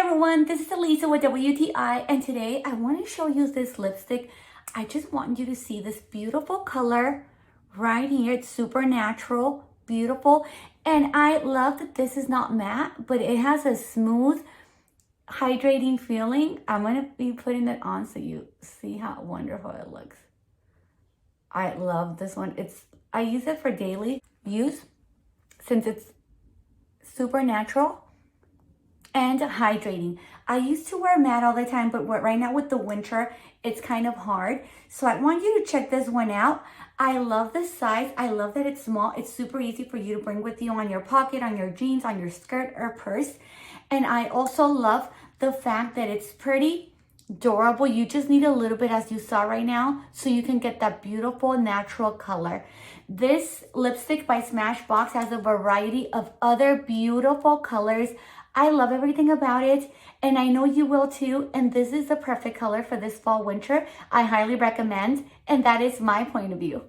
everyone, this is Elisa with WTI, and today I want to show you this lipstick. I just want you to see this beautiful color right here. It's super natural, beautiful, and I love that this is not matte, but it has a smooth, hydrating feeling. I'm going to be putting it on so you see how wonderful it looks. I love this one. I use it for daily use since it's super natural and hydrating. I used to wear matte all the time, but right now with the winter, it's kind of hard. So I want you to check this one out. I love the size. I love that it's small. It's super easy for you to bring with you on your pocket, on your jeans, on your skirt or purse. And I also love the fact that it's pretty durable. You just need a little bit, as you saw right now, so you can get that beautiful natural color. This lipstick by Smashbox has a variety of other beautiful colors. I love everything about it, and I know you will too. And this is the perfect color for this fall winter. I highly recommend, and that is my point of view.